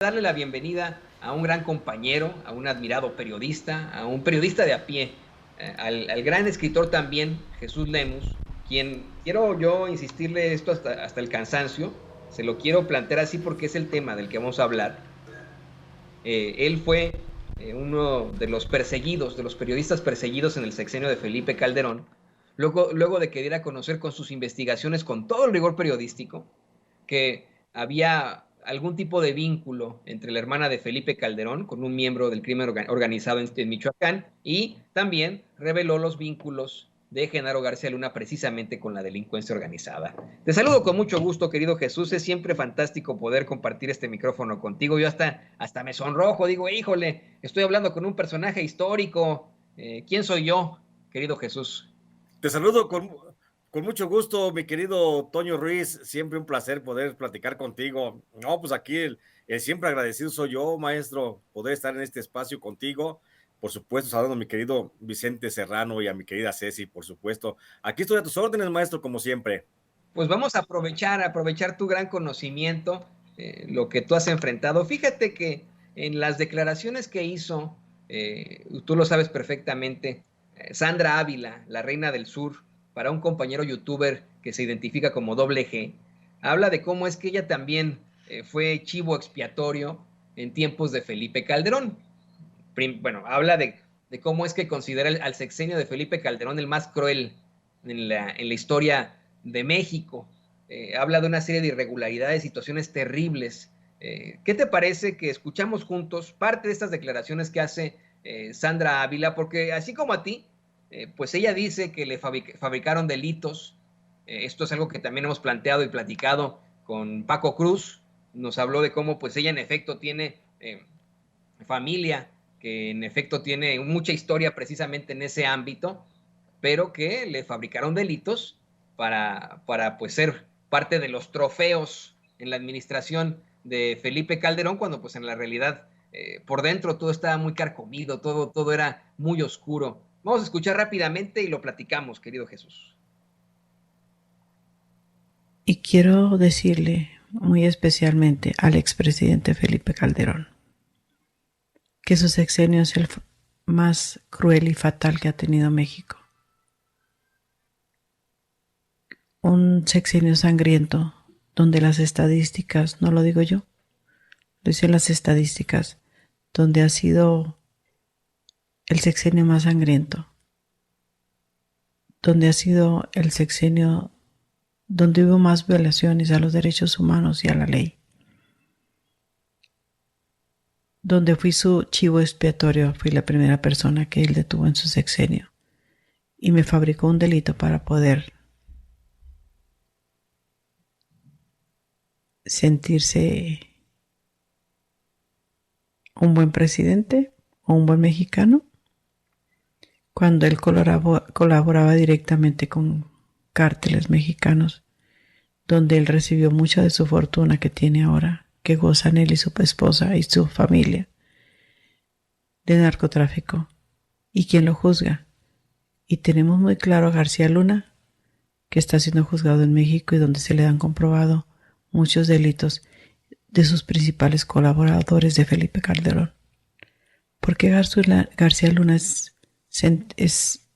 darle la bienvenida a un gran compañero, a un admirado periodista, a un periodista de a pie, al gran escritor también, Jesús Lemus, quien quiero yo insistirle esto hasta el cansancio, se lo quiero plantear así porque es el tema del que vamos a hablar. Él fue uno de los perseguidos, de los periodistas perseguidos en el sexenio de Felipe Calderón, luego de que diera a conocer con sus investigaciones, con todo el rigor periodístico, que había algún tipo de vínculo entre la hermana de Felipe Calderón con un miembro del crimen organizado en Michoacán, y también reveló los vínculos de Genaro García Luna precisamente con la delincuencia organizada. Te saludo con mucho gusto, querido Jesús. Es siempre fantástico poder compartir este micrófono contigo. Yo hasta me sonrojo, digo, híjole, estoy hablando con un personaje histórico. ¿Quién soy yo, querido Jesús? Te saludo con mucho gusto, mi querido Toño Ruiz. Siempre un placer poder platicar contigo. No, pues aquí el siempre agradecido soy yo, maestro, poder estar en este espacio contigo. Por supuesto, saludando a mi querido Vicente Serrano y a mi querida Ceci, por supuesto. Aquí estoy a tus órdenes, maestro, como siempre. Pues vamos a aprovechar tu gran conocimiento, lo que tú has enfrentado. Fíjate que en las declaraciones que hizo, tú lo sabes perfectamente, Sandra Ávila, la reina del sur, para un compañero youtuber que se identifica como Doble G, habla de cómo es que ella también fue chivo expiatorio en tiempos de Felipe Calderón. Bueno, habla de cómo es que considera al sexenio de Felipe Calderón el más cruel en la historia de México. Habla de una serie de irregularidades, situaciones terribles. ¿Qué te parece que escuchamos juntos parte de estas declaraciones que hace Sandra Ávila? Porque así como a ti, pues ella dice que le fabricaron delitos. Esto es algo que también hemos planteado y platicado con Paco Cruz. Nos habló de cómo pues ella en efecto tiene familia que en efecto tiene mucha historia precisamente en ese ámbito, pero que le fabricaron delitos para pues ser parte de los trofeos en la administración de Felipe Calderón, cuando pues en la realidad por dentro todo estaba muy carcomido, todo era muy oscuro. Vamos a escuchar rápidamente y lo platicamos, querido Jesús. Y quiero decirle muy especialmente al expresidente Felipe Calderón que su sexenio es el más cruel y fatal que ha tenido México. Un sexenio sangriento donde las estadísticas, no lo digo yo, lo dicen las estadísticas, donde ha sido el sexenio más sangriento, donde ha sido el sexenio donde hubo más violaciones a los derechos humanos y a la ley, donde fui su chivo expiatorio, fui la primera persona que él detuvo en su sexenio y me fabricó un delito para poder sentirse un buen presidente o un buen mexicano, cuando él colaboraba directamente con cárteles mexicanos, donde él recibió mucha de su fortuna que tiene ahora, que gozan él y su esposa y su familia, de narcotráfico. ¿Y quién lo juzga? Y tenemos muy claro a García Luna, que está siendo juzgado en México y donde se le han comprobado muchos delitos de sus principales colaboradores de Felipe Calderón. ¿Por qué García Luna es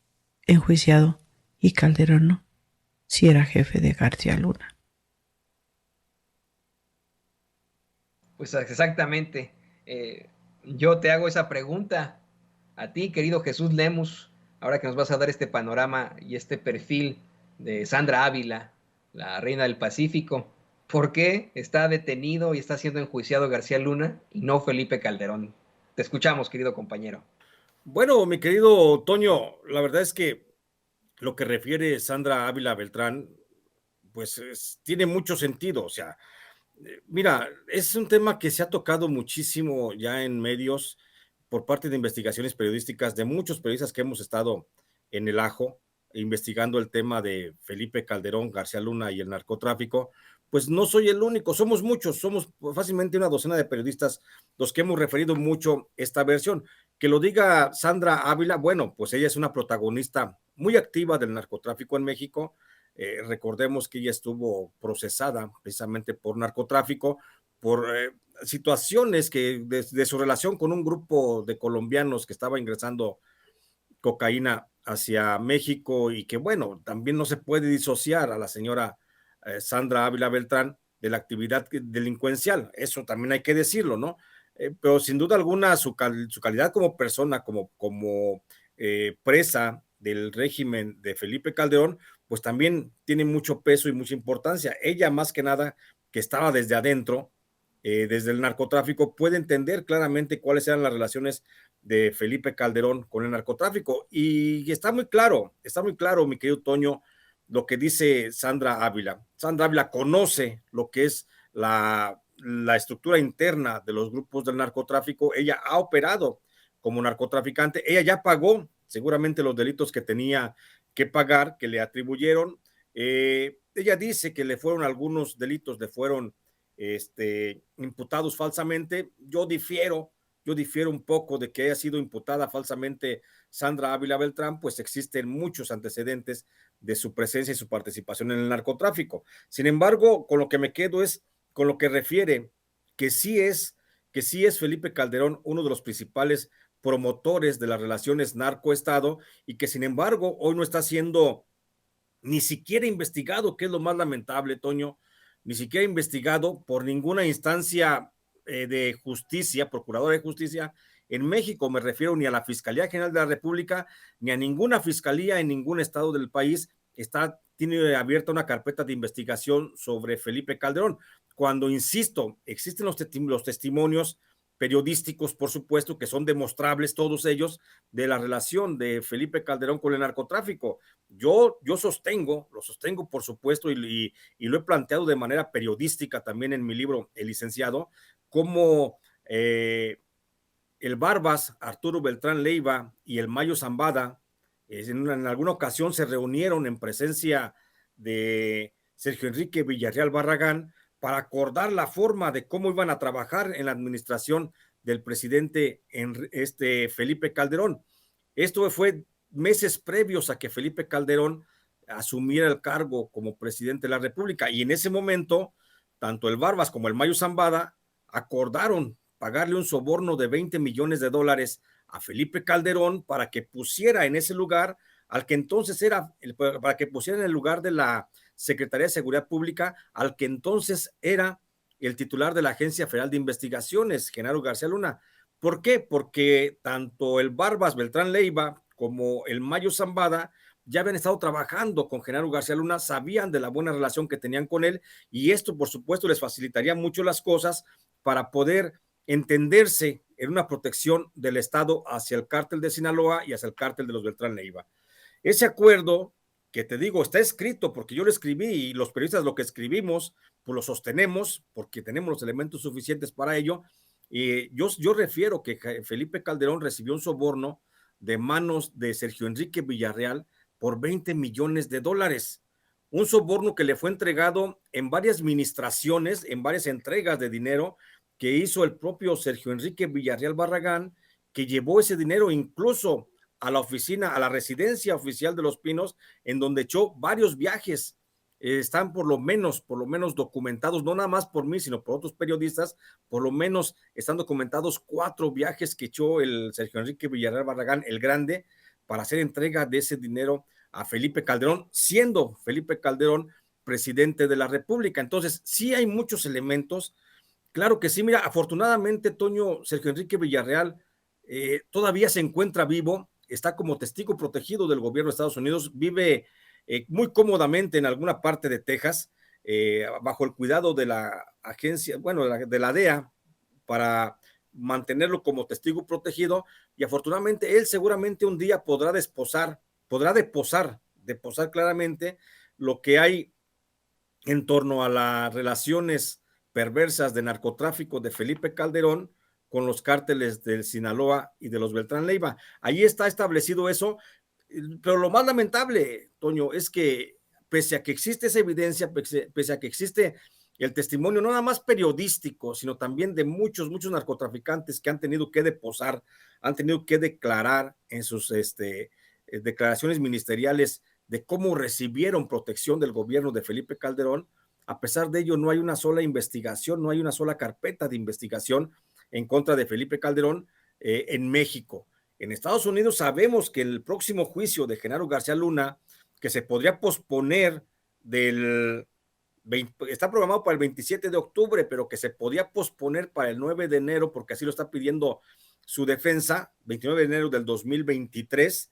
enjuiciado y Calderón no? Si era jefe de García Luna. Pues exactamente. Yo te hago esa pregunta a ti, querido Jesús Lemus, ahora que nos vas a dar este panorama y este perfil de Sandra Ávila, la reina del Pacífico. ¿Por qué está detenido y está siendo enjuiciado García Luna y no Felipe Calderón? Te escuchamos, querido compañero. Bueno, mi querido Toño, la verdad es que lo que refiere Sandra Ávila Beltrán, pues tiene mucho sentido. O sea, mira, es un tema que se ha tocado muchísimo ya en medios por parte de investigaciones periodísticas de muchos periodistas que hemos estado en el ajo investigando el tema de Felipe Calderón, García Luna y el narcotráfico. Pues no soy el único, somos muchos, somos fácilmente una docena de periodistas los que hemos referido mucho esta versión. Que lo diga Sandra Ávila, bueno, pues ella es una protagonista muy activa del narcotráfico en México. Recordemos que ella estuvo procesada precisamente por narcotráfico, por situaciones que de su relación con un grupo de colombianos que estaba ingresando cocaína hacia México y que, bueno, también no se puede disociar a la señora Sandra Ávila Beltrán de la actividad delincuencial. Eso también hay que decirlo, ¿no? Pero sin duda alguna su calidad como persona, como presa del régimen de Felipe Calderón, pues también tiene mucho peso y mucha importancia. Ella, más que nada, que estaba desde adentro, desde el narcotráfico, puede entender claramente cuáles eran las relaciones de Felipe Calderón con el narcotráfico. Y está muy claro, mi querido Toño, lo que dice Sandra Ávila. Sandra Ávila conoce lo que es la estructura interna de los grupos del narcotráfico. Ella ha operado como narcotraficante. Ella ya pagó seguramente los delitos que tenía que pagar, que le atribuyeron. Ella dice que le fueron algunos delitos, le fueron imputados falsamente. Yo difiero un poco de que haya sido imputada falsamente Sandra Ávila Beltrán, pues existen muchos antecedentes de su presencia y su participación en el narcotráfico. Sin embargo, con lo que me quedo es con lo que refiere que sí es Felipe Calderón uno de los principales promotores de las relaciones narcoestado y que sin embargo hoy no está siendo ni siquiera investigado, que es lo más lamentable, Toño, ni siquiera investigado por ninguna instancia de justicia, procuradora de justicia en México. Me refiero ni a la Fiscalía General de la República, ni a ninguna fiscalía en ningún estado del país tiene abierta una carpeta de investigación sobre Felipe Calderón. Cuando, insisto, existen los testimonios periodísticos, por supuesto, que son demostrables todos ellos de la relación de Felipe Calderón con el narcotráfico. Yo lo sostengo, por supuesto, y lo he planteado de manera periodística también en mi libro El Licenciado, como el Barbas, Arturo Beltrán Leiva y el Mayo Zambada, en alguna ocasión se reunieron en presencia de Sergio Enrique Villarreal Barragán para acordar la forma de cómo iban a trabajar en la administración del presidente Felipe Calderón. Esto fue meses previos a que Felipe Calderón asumiera el cargo como presidente de la República, y en ese momento tanto el Barbas como el Mayo Zambada acordaron pagarle un soborno de $20 millones a Felipe Calderón para que pusiera en ese lugar al que entonces para que pusiera en el lugar de la Secretaría de Seguridad Pública al que entonces era el titular de la Agencia Federal de Investigaciones, Genaro García Luna. ¿Por qué? Porque tanto el Barbas Beltrán Leiva como el Mayo Zambada ya habían estado trabajando con Genaro García Luna, sabían de la buena relación que tenían con él, y esto, por supuesto, les facilitaría mucho las cosas para poder entenderse en una protección del Estado hacia el cártel de Sinaloa y hacia el cártel de los Beltrán Leiva. Ese acuerdo, que te digo, está escrito porque yo lo escribí y los periodistas lo que escribimos, pues lo sostenemos porque tenemos los elementos suficientes para ello. Yo refiero que Felipe Calderón recibió un soborno de manos de Sergio Enrique Villarreal por $20 millones. Un soborno que le fue entregado en varias administraciones, en varias entregas de dinero que hizo el propio Sergio Enrique Villarreal Barragán, que llevó ese dinero incluso a la oficina, a la residencia oficial de Los Pinos, en donde echó varios viajes. Están por lo menos documentados, no nada más por mí, sino por otros periodistas, por lo menos están documentados 4 viajes que echó el Sergio Enrique Villarreal Barragán, el Grande, para hacer entrega de ese dinero a Felipe Calderón, siendo Felipe Calderón presidente de la República. Entonces, sí hay muchos elementos. Claro que sí, mira, afortunadamente, Toño, Sergio Enrique Villarreal todavía se encuentra vivo, está como testigo protegido del gobierno de Estados Unidos, vive muy cómodamente en alguna parte de Texas, bajo el cuidado de la agencia, bueno, de la DEA, para mantenerlo como testigo protegido, y afortunadamente él seguramente un día podrá deposar claramente lo que hay en torno a las relaciones perversas de narcotráfico de Felipe Calderón con los cárteles del Sinaloa y de los Beltrán Leiva. Ahí está establecido eso, pero lo más lamentable, Toño, es que pese a que existe esa evidencia, pese a que existe el testimonio no nada más periodístico, sino también de muchos narcotraficantes que han tenido que deposar, han tenido que declarar en sus declaraciones ministeriales de cómo recibieron protección del gobierno de Felipe Calderón, A pesar de ello, no hay una sola investigación, no hay una sola carpeta de investigación en contra de Felipe Calderón en México. En Estados Unidos sabemos que el próximo juicio de Genaro García Luna, que se podría posponer está programado para el 27 de octubre, pero que se podía posponer para el 9 de enero, porque así lo está pidiendo su defensa, 29 de enero del 2023.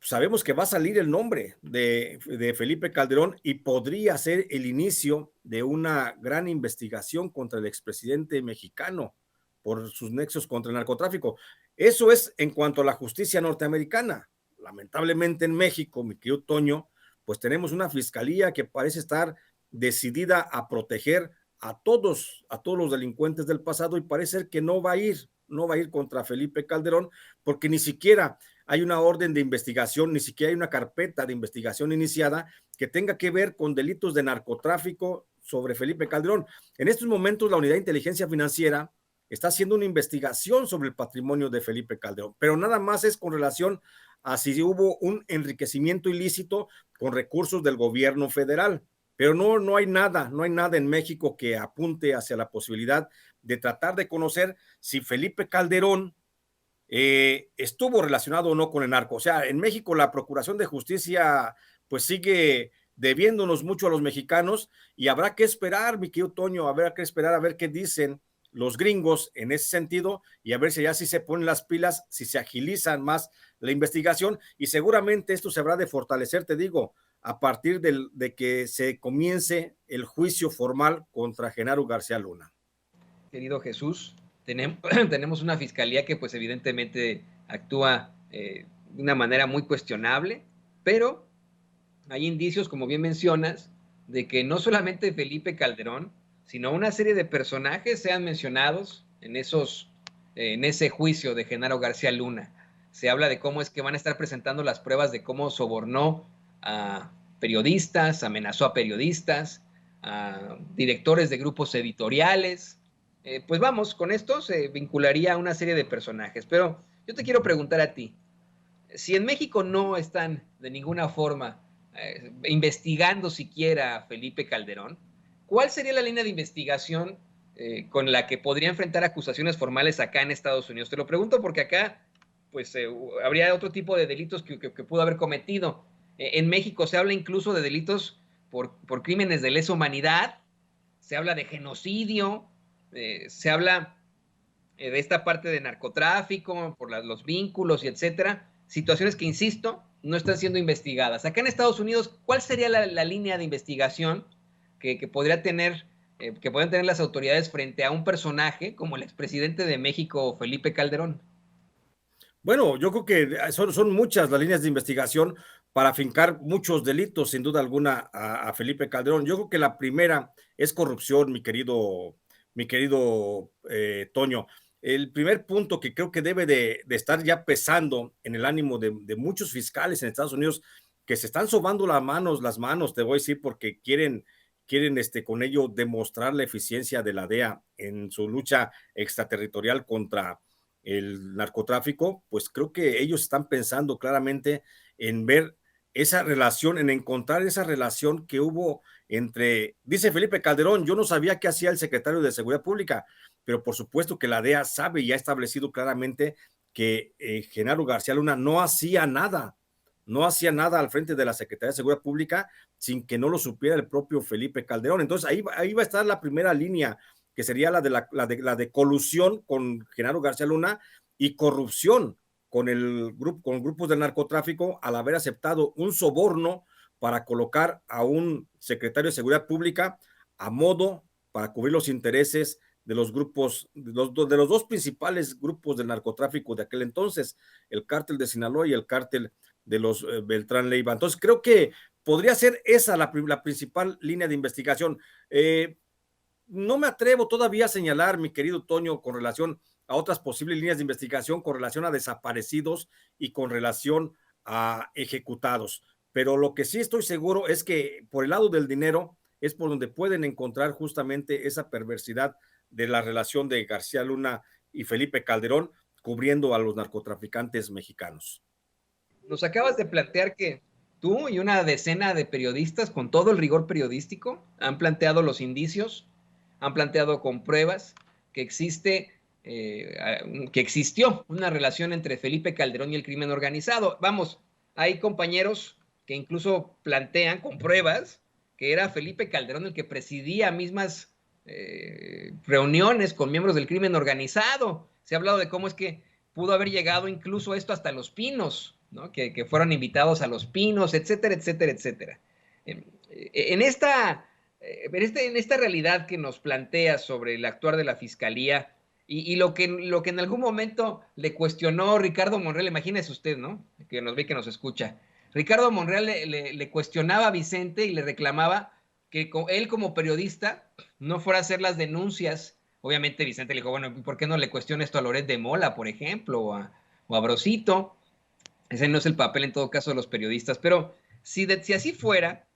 Sabemos que va a salir el nombre de Felipe Calderón y podría ser el inicio de una gran investigación contra el expresidente mexicano por sus nexos contra el narcotráfico. Eso es en cuanto a la justicia norteamericana. Lamentablemente en México, mi querido Toño, pues tenemos una fiscalía que parece estar decidida a proteger a todos los delincuentes del pasado y parece ser que no va a ir contra Felipe Calderón porque ni siquiera hay una orden de investigación, ni siquiera hay una carpeta de investigación iniciada que tenga que ver con delitos de narcotráfico sobre Felipe Calderón. En estos momentos la Unidad de Inteligencia Financiera está haciendo una investigación sobre el patrimonio de Felipe Calderón, pero nada más es con relación a si hubo un enriquecimiento ilícito con recursos del gobierno federal. Pero no hay nada en México que apunte hacia la posibilidad de tratar de conocer si Felipe Calderón estuvo relacionado o no con el narco. O sea, en México la Procuración de Justicia pues sigue debiéndonos mucho a los mexicanos y habrá que esperar, mi querido Toño, habrá que esperar a ver qué dicen los gringos en ese sentido y a ver si ya sí se ponen las pilas, si se agilizan más la investigación y seguramente esto se habrá de fortalecer, te digo, a partir de que se comience el juicio formal contra Genaro García Luna. Querido Jesús, tenemos una fiscalía que pues evidentemente actúa de una manera muy cuestionable, pero hay indicios, como bien mencionas, de que no solamente Felipe Calderón, sino una serie de personajes sean mencionados en ese juicio de Genaro García Luna. Se habla de cómo es que van a estar presentando las pruebas de cómo sobornó a periodistas, amenazó a periodistas, a directores de grupos editoriales. Pues vamos, con esto se vincularía a una serie de personajes. Pero yo te quiero preguntar a ti, si en México no están de ninguna forma investigando siquiera a Felipe Calderón, ¿cuál sería la línea de investigación con la que podría enfrentar acusaciones formales acá en Estados Unidos? Te lo pregunto porque acá pues habría otro tipo de delitos que pudo haber cometido. En México se habla incluso de delitos por crímenes de lesa humanidad, se habla de genocidio, se habla de esta parte de narcotráfico, por los vínculos y etcétera, situaciones que, insisto, no están siendo investigadas. Acá en Estados Unidos, ¿cuál sería la línea de investigación que podrían tener las autoridades frente a un personaje como el expresidente de México, Felipe Calderón? Bueno, yo creo que son muchas las líneas de investigación para afincar muchos delitos, sin duda alguna, a Felipe Calderón. Yo creo que la primera es corrupción, mi querido Toño. El primer punto que creo que debe de estar ya pesando en el ánimo de muchos fiscales en Estados Unidos que se están sobando las manos, te voy a decir, porque quieren con ello demostrar la eficiencia de la DEA en su lucha extraterritorial contra el narcotráfico, pues creo que ellos están pensando claramente en ver esa relación, en encontrar esa relación que hubo entre, dice Felipe Calderón, yo no sabía qué hacía el secretario de Seguridad Pública, pero por supuesto que la DEA sabe y ha establecido claramente que Genaro García Luna no hacía nada al frente de la Secretaría de Seguridad Pública sin que no lo supiera el propio Felipe Calderón. Entonces ahí va a estar la primera línea, que sería la de colusión con Genaro García Luna y corrupción con grupos del narcotráfico al haber aceptado un soborno para colocar a un secretario de Seguridad Pública a modo para cubrir los intereses de los grupos, de los dos principales grupos del narcotráfico de aquel entonces, el cártel de Sinaloa y el cártel de los Beltrán Leiva. Entonces creo que podría ser esa la principal línea de investigación. No me atrevo todavía a señalar, mi querido Toño, con relación a otras posibles líneas de investigación, con relación a desaparecidos y con relación a ejecutados. Pero lo que sí estoy seguro es que por el lado del dinero es por donde pueden encontrar justamente esa perversidad de la relación de García Luna y Felipe Calderón cubriendo a los narcotraficantes mexicanos. Nos acabas de plantear que tú y una decena de periodistas con todo el rigor periodístico han planteado los indicios, han planteado con pruebas que que existió una relación entre Felipe Calderón y el crimen organizado. Vamos, hay compañeros que incluso plantean con pruebas que era Felipe Calderón el que presidía mismas reuniones con miembros del crimen organizado. Se ha hablado de cómo es que pudo haber llegado incluso esto hasta Los Pinos, ¿no? Que fueron invitados a Los Pinos, etcétera, etcétera, etcétera. En esta realidad que nos plantea sobre el actuar de la Fiscalía y lo que en algún momento le cuestionó Ricardo Monreal, imagínese usted, ¿no? Que nos ve, que nos escucha. Ricardo Monreal le cuestionaba a Vicente y le reclamaba que él como periodista no fuera a hacer las denuncias. Obviamente Vicente le dijo, bueno, ¿por qué no le cuestiona esto a Loret de Mola, por ejemplo, o a Brosito? Ese no es el papel en todo caso de los periodistas, pero si así fuera,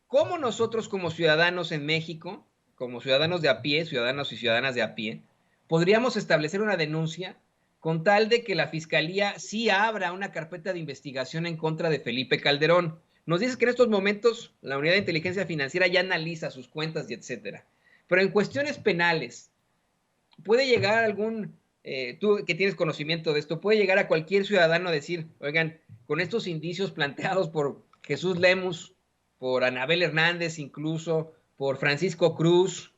¿cómo nosotros como ciudadanos en México, como ciudadanos de a pie, ciudadanos y ciudadanas de a pie, podríamos establecer una denuncia con tal de que la Fiscalía sí abra una carpeta de investigación en contra de Felipe Calderón? Nos dices que en estos momentos la Unidad de Inteligencia Financiera ya analiza sus cuentas y etcétera. Pero en cuestiones penales, puede llegar tú que tienes conocimiento de esto, puede llegar a cualquier ciudadano a decir, oigan, con estos indicios planteados por Jesús Lemus, por Anabel Hernández incluso, por Francisco Cruz,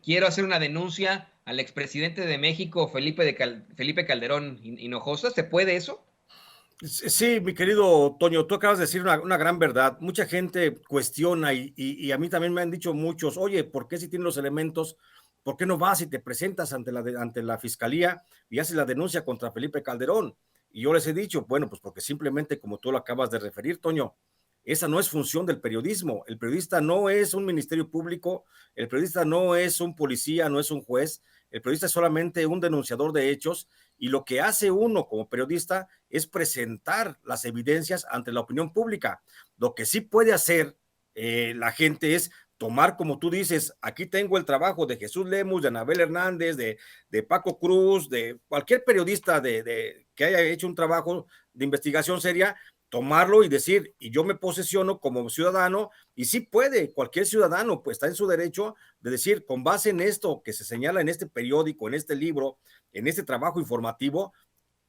quiero hacer una denuncia al expresidente de México, Felipe Calderón Hinojosa. ¿Se puede eso? Sí, mi querido Toño, tú acabas de decir una gran verdad. Mucha gente cuestiona y a mí también me han dicho muchos, oye, ¿por qué si tienes los elementos, por qué no vas y te presentas ante la fiscalía y haces la denuncia contra Felipe Calderón? Y yo les he dicho, bueno, pues porque simplemente, como tú lo acabas de referir, Toño, esa no es función del periodismo. El periodista no es un ministerio público, el periodista no es un policía, no es un juez, el periodista es solamente un denunciador de hechos, y lo que hace uno como periodista es presentar las evidencias ante la opinión pública. Lo que sí puede hacer la gente es tomar, como tú dices, aquí tengo el trabajo de Jesús Lemus, de Anabel Hernández, de Paco Cruz, de cualquier periodista que haya hecho un trabajo de investigación seria, tomarlo y decir, y yo me posesiono como ciudadano, y sí puede, cualquier ciudadano pues está en su derecho de decir, con base en esto que se señala en este periódico, en este libro, en este trabajo informativo,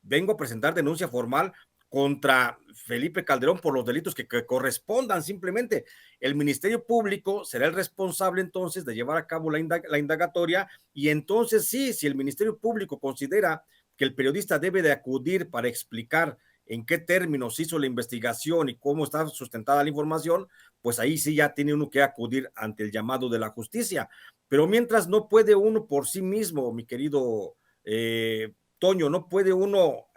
vengo a presentar denuncia formal contra Felipe Calderón por los delitos que correspondan. Simplemente el Ministerio Público será el responsable entonces de llevar a cabo la indagatoria, y entonces sí, si el Ministerio Público considera que el periodista debe de acudir para explicar en qué términos hizo la investigación y cómo está sustentada la información, pues ahí sí ya tiene uno que acudir ante el llamado de la justicia. Pero mientras no puede uno por sí mismo, mi querido Toño, no puede uno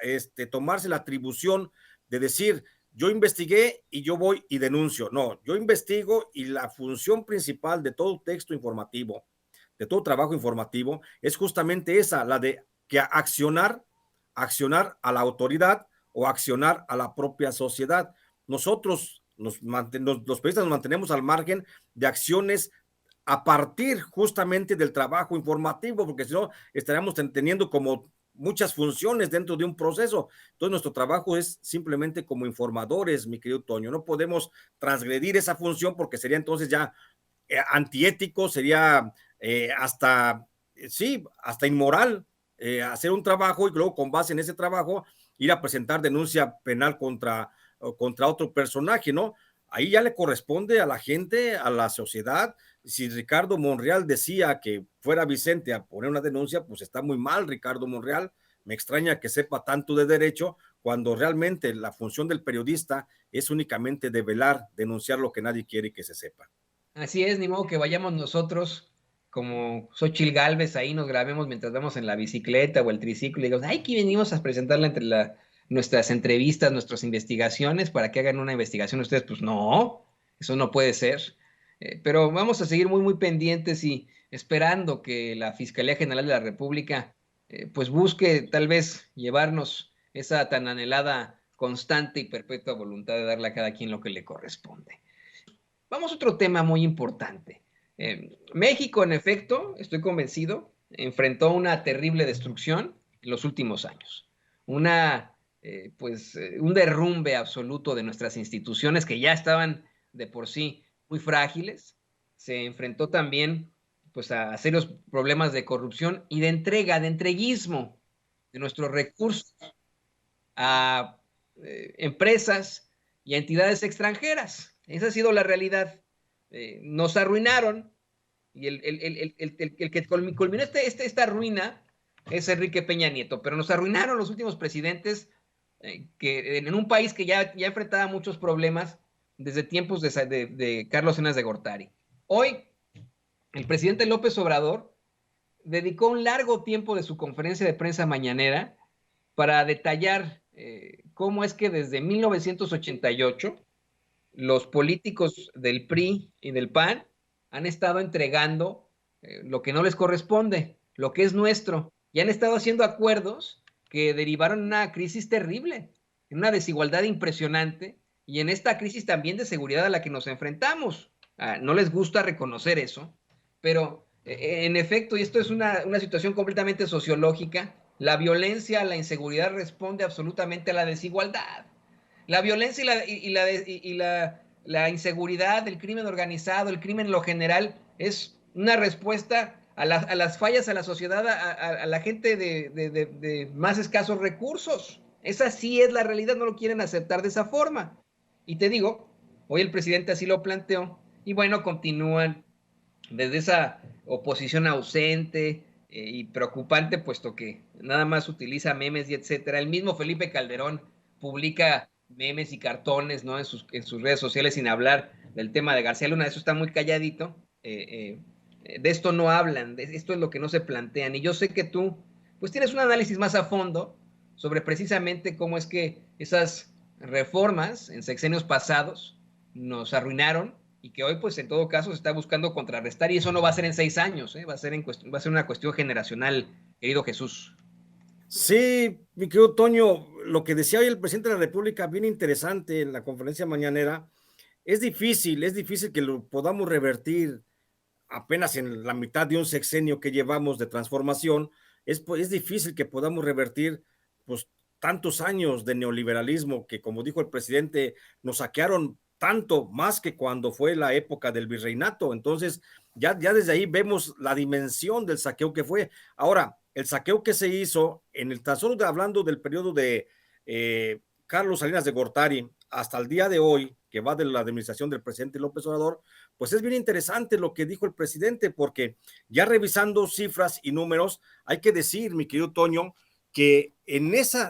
tomarse la atribución de decir, yo investigué y yo voy y denuncio. No, yo investigo y la función principal de todo texto informativo, de todo trabajo informativo, es justamente esa, la de que accionar a la autoridad o accionar a la propia sociedad. Nosotros, los periodistas, nos mantenemos al margen de acciones a partir justamente del trabajo informativo, porque si no, estaríamos teniendo como muchas funciones dentro de un proceso. Entonces, nuestro trabajo es simplemente como informadores, mi querido Toño. No podemos transgredir esa función porque sería entonces ya antiético, sería hasta inmoral hacer un trabajo y luego con base en ese trabajo ir a presentar denuncia penal contra otro personaje, ¿no? Ahí ya le corresponde a la gente, a la sociedad. Si Ricardo Monreal decía que fuera Vicente a poner una denuncia, pues está muy mal Ricardo Monreal. Me extraña que sepa tanto de derecho cuando realmente la función del periodista es únicamente develar, denunciar lo que nadie quiere que se sepa. Así es, ni modo que vayamos nosotros como Xochitl Gálvez ahí, nos grabemos mientras vamos en la bicicleta o el triciclo y digamos, ay, aquí venimos a presentarla entre nuestras entrevistas, nuestras investigaciones, para que hagan una investigación ustedes. Pues no, eso no puede ser. Pero vamos a seguir muy, muy pendientes y esperando que la Fiscalía General de la República pues busque tal vez llevarnos esa tan anhelada, constante y perpetua voluntad de darle a cada quien lo que le corresponde. Vamos a otro tema muy importante. México, en efecto, estoy convencido, enfrentó una terrible destrucción en los últimos años. Una un derrumbe absoluto de nuestras instituciones que ya estaban de por sí muy frágiles. Se enfrentó también pues a serios problemas de corrupción y de entreguismo de nuestros recursos a empresas y a entidades extranjeras. Esa ha sido la realidad. Nos arruinaron y el que culminó esta ruina es Enrique Peña Nieto, pero nos arruinaron los últimos presidentes que en un país que ya enfrentaba muchos problemas desde tiempos de Carlos Salinas de Gortari. Hoy, el presidente López Obrador dedicó un largo tiempo de su conferencia de prensa mañanera para detallar cómo es que desde 1988 los políticos del PRI y del PAN han estado entregando lo que no les corresponde, lo que es nuestro, y han estado haciendo acuerdos que derivaron en una crisis terrible, en una desigualdad impresionante y en esta crisis también de seguridad a la que nos enfrentamos. No les gusta reconocer eso, pero en efecto, y esto es una situación completamente sociológica, la violencia, la inseguridad responde absolutamente a la desigualdad. La violencia la inseguridad, el crimen organizado, el crimen en lo general, es una respuesta a las fallas a la sociedad, a la gente de más escasos recursos. Esa sí es la realidad, no lo quieren aceptar de esa forma. Y te digo, hoy el presidente así lo planteó, y bueno, continúan desde esa oposición ausente y preocupante, puesto que nada más utiliza memes y etcétera. El mismo Felipe Calderón publica memes y cartones, ¿no? En sus redes sociales, sin hablar del tema de García Luna. Eso está muy calladito. De esto no hablan, esto es lo que no se plantean. Y yo sé que tú, pues tienes un análisis más a fondo sobre precisamente cómo es que esas reformas en sexenios pasados nos arruinaron y que hoy, pues en todo caso, se está buscando contrarrestar, y eso no va a ser en 6 años, va a ser una cuestión generacional, querido Jesús. Sí, mi querido Toño, lo que decía hoy el presidente de la República, bien interesante en la conferencia mañanera, es difícil que lo podamos revertir apenas en la mitad de un sexenio que llevamos de transformación. Es difícil que podamos revertir pues tantos años de neoliberalismo que, como dijo el presidente, nos saquearon tanto más que cuando fue la época del virreinato. Entonces, ya desde ahí vemos la dimensión del saqueo que fue. Ahora, el saqueo que se hizo en el tan solo hablando del periodo de Carlos Salinas de Gortari hasta el día de hoy, que va de la administración del presidente López Obrador, pues es bien interesante lo que dijo el presidente, porque ya revisando cifras y números, hay que decir, mi querido Toño, que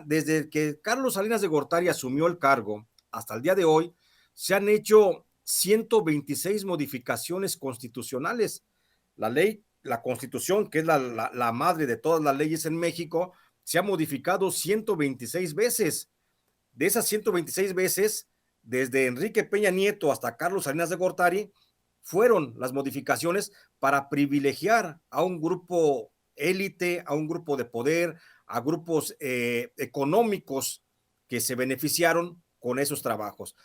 desde que Carlos Salinas de Gortari asumió el cargo hasta el día de hoy, se han hecho 126 modificaciones constitucionales. La Constitución, que es la madre de todas las leyes en México, se ha modificado 126 veces. De esas 126 veces, desde Enrique Peña Nieto hasta Carlos Salinas de Gortari, fueron las modificaciones para privilegiar a un grupo élite, a un grupo de poder, a grupos económicos que se beneficiaron con esos trabajos.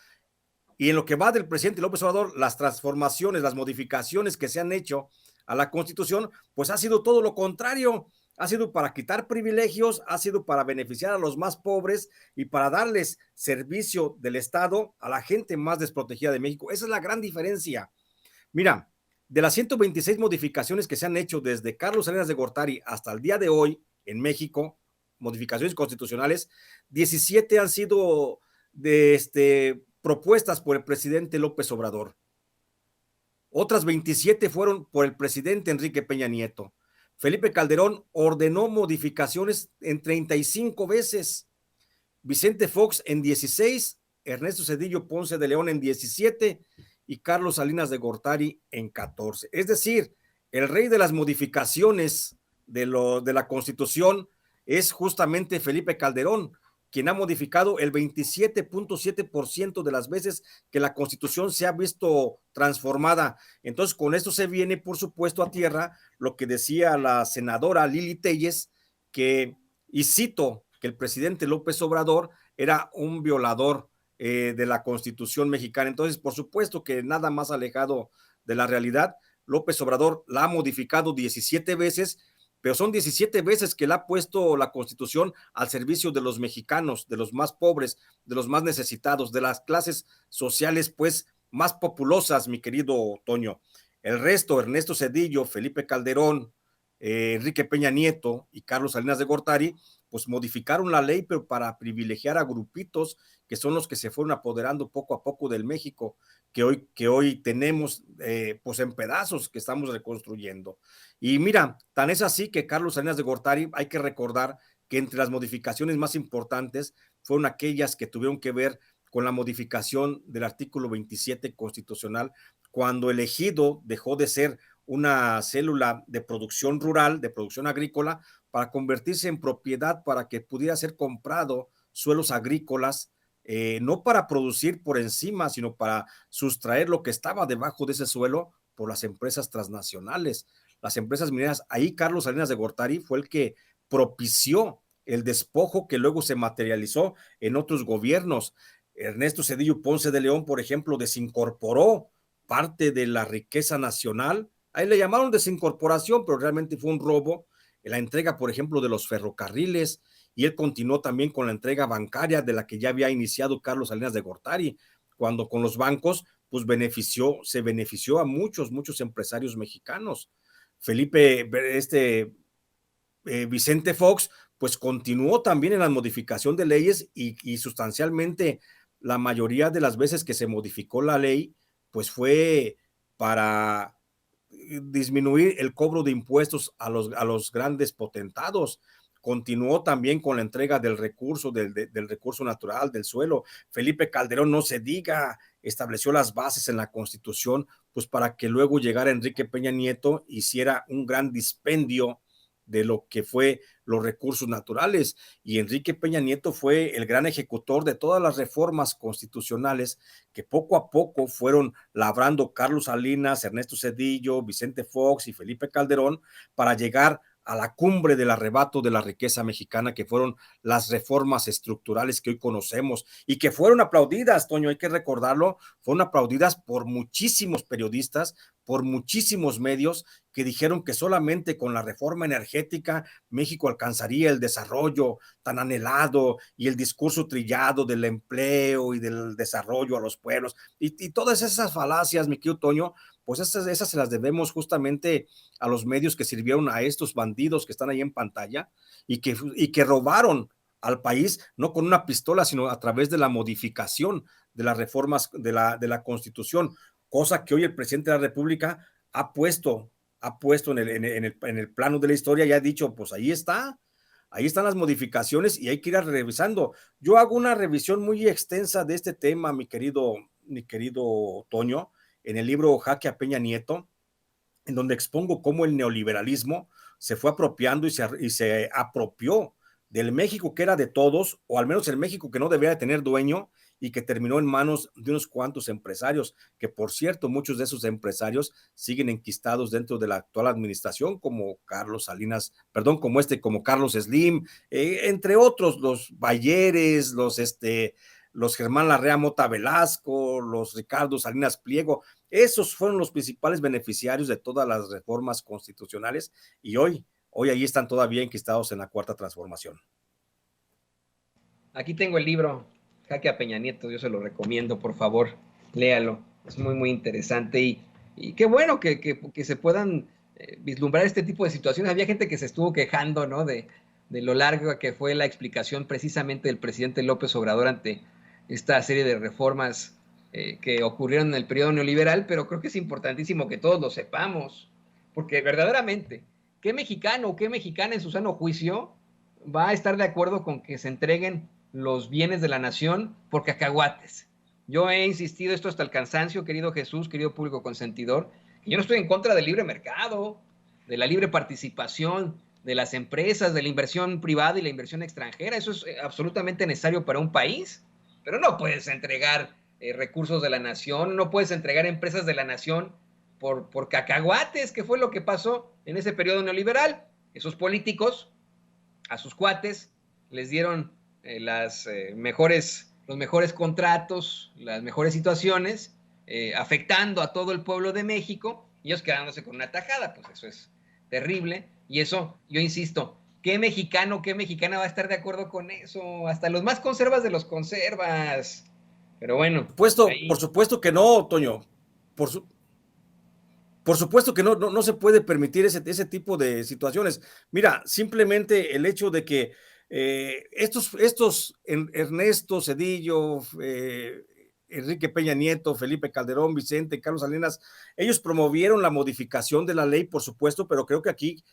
Y en lo que va del presidente López Obrador, las transformaciones, las modificaciones que se han hecho a la Constitución, pues ha sido todo lo contrario. Ha sido para quitar privilegios, ha sido para beneficiar a los más pobres y para darles servicio del Estado a la gente más desprotegida de México. Esa es la gran diferencia. Mira, de las 126 modificaciones que se han hecho desde Carlos Salinas de Gortari hasta el día de hoy en México, modificaciones constitucionales, 17 han sido propuestas por el presidente López Obrador. Otras 27 fueron por el presidente Enrique Peña Nieto. Felipe Calderón ordenó modificaciones en 35 veces, Vicente Fox en 16, Ernesto Zedillo Ponce de León en 17 y Carlos Salinas de Gortari en 14. Es decir, el rey de las modificaciones de la Constitución es justamente Felipe Calderón, quien ha modificado el 27.7% de las veces que la Constitución se ha visto transformada. Entonces, con esto se viene, por supuesto, a tierra lo que decía la senadora Lili Telles, y cito, que el presidente López Obrador era un violador de la Constitución mexicana. Entonces, por supuesto que nada más alejado de la realidad. López Obrador la ha modificado 17 veces, pero son 17 veces que le ha puesto la Constitución al servicio de los mexicanos, de los más pobres, de los más necesitados, de las clases sociales, pues, más populosas, mi querido Toño. El resto, Ernesto Zedillo, Felipe Calderón, Enrique Peña Nieto y Carlos Salinas de Gortari, pues modificaron la ley, pero para privilegiar a grupitos que son los que se fueron apoderando poco a poco del México que hoy tenemos pues en pedazos que estamos reconstruyendo. Y mira, tan es así que Carlos Salinas de Gortari, hay que recordar que entre las modificaciones más importantes fueron aquellas que tuvieron que ver con la modificación del artículo 27 constitucional, cuando el ejido dejó de ser una célula de producción rural, de producción agrícola, para convertirse en propiedad para que pudiera ser comprado suelos agrícolas, no para producir por encima, sino para sustraer lo que estaba debajo de ese suelo por las empresas transnacionales, las empresas mineras. Ahí Carlos Salinas de Gortari fue el que propició el despojo que luego se materializó en otros gobiernos. Ernesto Zedillo Ponce de León, por ejemplo, desincorporó parte de la riqueza nacional. Ahí le llamaron desincorporación, pero realmente fue un robo. La entrega, por ejemplo, de los ferrocarriles, y él continuó también con la entrega bancaria de la que ya había iniciado Carlos Salinas de Gortari, cuando con los bancos pues se benefició a muchos empresarios mexicanos. Vicente Fox pues continuó también en la modificación de leyes y sustancialmente la mayoría de las veces que se modificó la ley pues fue para disminuir el cobro de impuestos a los grandes potentados. Continuó también con la entrega del recurso, del recurso natural, del suelo. Felipe Calderón, no se diga, estableció las bases en la Constitución, pues para que luego llegara Enrique Peña Nieto, hiciera un gran dispendio de lo que fue los recursos naturales. Y Enrique Peña Nieto fue el gran ejecutor de todas las reformas constitucionales que poco a poco fueron labrando Carlos Salinas, Ernesto Zedillo, Vicente Fox y Felipe Calderón para llegar a la cumbre del arrebato de la riqueza mexicana, que fueron las reformas estructurales que hoy conocemos y que fueron aplaudidas, Toño, hay que recordarlo, fueron aplaudidas por muchísimos periodistas, por muchísimos medios que dijeron que solamente con la reforma energética México alcanzaría el desarrollo tan anhelado y el discurso trillado del empleo y del desarrollo a los pueblos y todas esas falacias, mi querido Toño, pues esas se las debemos justamente a los medios que sirvieron a estos bandidos que están ahí en pantalla y que robaron al país, no con una pistola, sino a través de la modificación de las reformas de la Constitución, cosa que hoy el presidente de la República ha puesto en el plano de la historia y ha dicho, pues ahí están las modificaciones y hay que ir revisando. Yo hago una revisión muy extensa de este tema, mi querido Toño, en el libro Jaque a Peña Nieto, en donde expongo cómo el neoliberalismo se fue apropiando y se apropió del México que era de todos, o al menos el México que no debía de tener dueño, y que terminó en manos de unos cuantos empresarios, que por cierto, muchos de esos empresarios siguen enquistados dentro de la actual administración, como Carlos Salinas, perdón, como Carlos Slim, entre otros, los Bayeres, los Germán Larrea Mota Velasco, los Ricardo Salinas Pliego, esos fueron los principales beneficiarios de todas las reformas constitucionales y hoy ahí están todavía enquistados en la Cuarta Transformación. Aquí tengo el libro, Jaque a Peña Nieto, yo se lo recomiendo, por favor, léalo, es muy interesante y qué bueno que se puedan vislumbrar este tipo de situaciones. Había gente que se estuvo quejando, ¿no?, de lo larga que fue la explicación precisamente del presidente López Obrador ante esta serie de reformas que ocurrieron en el periodo neoliberal, pero creo que es importantísimo que todos lo sepamos, porque verdaderamente, ¿qué mexicano o qué mexicana en su sano juicio va a estar de acuerdo con que se entreguen los bienes de la nación por cacahuates? Yo he insistido esto hasta el cansancio, querido Jesús, querido público consentidor, que yo no estoy en contra del libre mercado, de la libre participación de las empresas, de la inversión privada y la inversión extranjera. Eso es absolutamente necesario para un país, pero no puedes entregar recursos de la nación, no puedes entregar empresas de la nación por cacahuates, que fue lo que pasó en ese periodo neoliberal. Esos políticos, a sus cuates, les dieron los mejores contratos, las mejores situaciones, afectando a todo el pueblo de México, y ellos quedándose con una tajada. Pues eso es terrible. Y eso, yo insisto, ¿qué mexicano, qué mexicana va a estar de acuerdo con eso? Hasta los más conservas de los conservas. Pero bueno, Por ahí. supuesto que no, Toño. Por, su, por supuesto que no se puede permitir ese tipo de situaciones. Mira, simplemente el hecho de que Ernesto Zedillo, Enrique Peña Nieto, Felipe Calderón, Vicente, Carlos Salinas, ellos promovieron la modificación de la ley, por supuesto, pero creo que aquí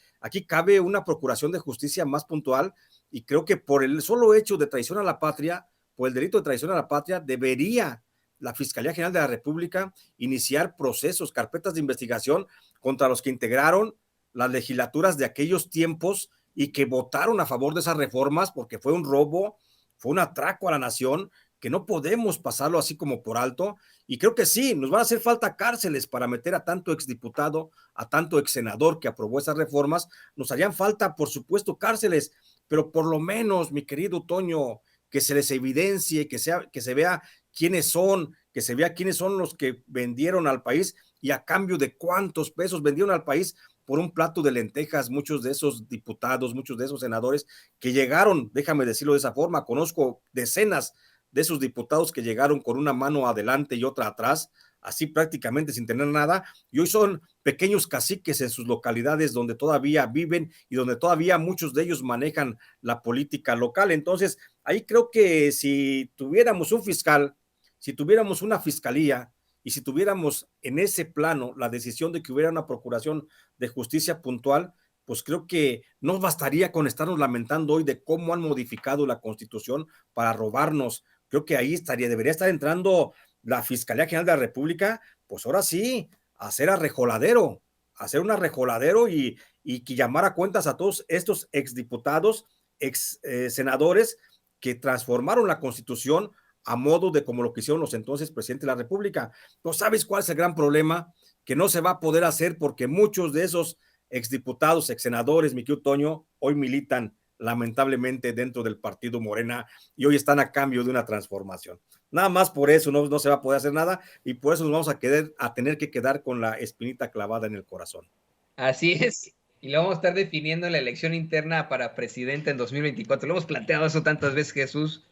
cabe una procuración de justicia más puntual, y creo que por el solo hecho de traición a la patria, por el delito de traición a la patria, debería la Fiscalía General de la República iniciar procesos, carpetas de investigación contra los que integraron las legislaturas de aquellos tiempos y que votaron a favor de esas reformas, porque fue un robo, fue un atraco a la nación, que no podemos pasarlo así como por alto. Y creo que sí, nos van a hacer falta cárceles para meter a tanto exdiputado, a tanto exsenador que aprobó esas reformas. Nos harían falta, por supuesto, cárceles, pero por lo menos, mi querido Toño, que se les evidencie, que se vea quiénes son, que se vea quiénes son los que vendieron al país y a cambio de cuántos pesos vendieron al país por un plato de lentejas. Muchos de esos diputados, muchos de esos senadores que llegaron, déjame decirlo de esa forma, conozco decenas de esos diputados que llegaron con una mano adelante y otra atrás, así prácticamente sin tener nada, y hoy son pequeños caciques en sus localidades donde todavía viven y donde todavía muchos de ellos manejan la política local. Entonces, ahí creo que si tuviéramos un fiscal, si tuviéramos una fiscalía y si tuviéramos en ese plano la decisión de que hubiera una procuración de justicia puntual, pues creo que no bastaría con estarnos lamentando hoy de cómo han modificado la Constitución para robarnos. Creo que ahí debería estar entrando la Fiscalía General de la República, pues ahora sí, hacer arrejoladero, hacer un arrejoladero y que llamar a cuentas a todos estos exdiputados, ex senadores que transformaron la Constitución a modo de como lo que hicieron los entonces presidentes de la República. ¿No sabes cuál es el gran problema? Que no se va a poder hacer porque muchos de esos exdiputados, exsenadores, mi querido Toño, hoy militan lamentablemente dentro del partido Morena y hoy están a cambio de una transformación. Nada más por eso no se va a poder hacer nada y por eso nos vamos a tener que quedar con la espinita clavada en el corazón. Así es. Y lo vamos a estar definiendo en la elección interna para presidente en 2024. Lo hemos planteado eso tantas veces, Jesús.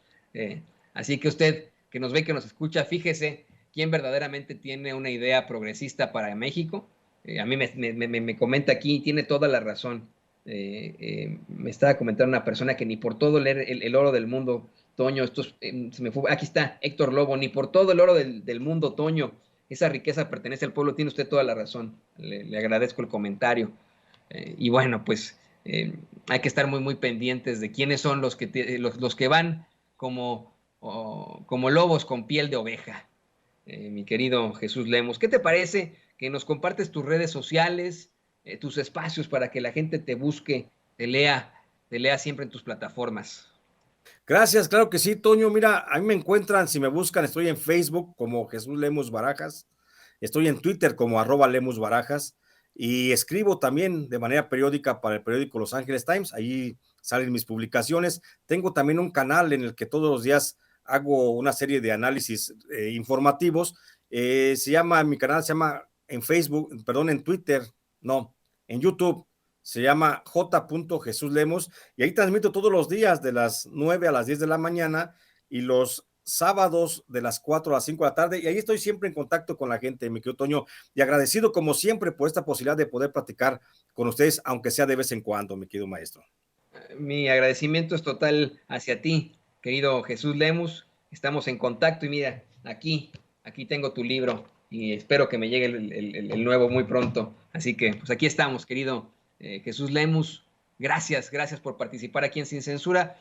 Así que usted que nos ve, que nos escucha, fíjese quién verdaderamente tiene una idea progresista para México. A mí me comenta aquí, tiene toda la razón. Me estaba comentando una persona que ni por todo leer el oro del mundo, Toño, se me fue, aquí está Héctor Lobo, ni por todo el oro del mundo, Toño, esa riqueza pertenece al pueblo. Tiene usted toda la razón. Le agradezco el comentario. Y bueno, pues hay que estar muy pendientes de quiénes son los que van como lobos con piel de oveja. Mi querido Jesús Lemus, ¿qué te parece que nos compartes tus redes sociales, tus espacios para que la gente te busque, te lea siempre en tus plataformas? Gracias, claro que sí, Toño. Mira, a mí me encuentran, si me buscan, estoy en Facebook como Jesús Lemus Barajas, estoy en Twitter como @Lemus Barajas y escribo también de manera periódica para el periódico Los Angeles Times. Ahí salen mis publicaciones. Tengo también un canal en el que todos los días hago una serie de análisis informativos. Mi canal se llama en Facebook, perdón, en Twitter, no, en YouTube. Se llama J. Jesús Lemos y ahí transmito todos los días de las 9 a las 10 de la mañana y los sábados de las 4 a las 5 de la tarde, y ahí estoy siempre en contacto con la gente, mi querido Toño, y agradecido como siempre por esta posibilidad de poder platicar con ustedes, aunque sea de vez en cuando, mi querido maestro. Mi agradecimiento es total hacia ti, querido Jesús Lemus. Estamos en contacto y mira, aquí tengo tu libro y espero que me llegue el nuevo muy pronto. Así que pues aquí estamos, querido Jesús Lemus. Gracias por participar aquí en Sin Censura.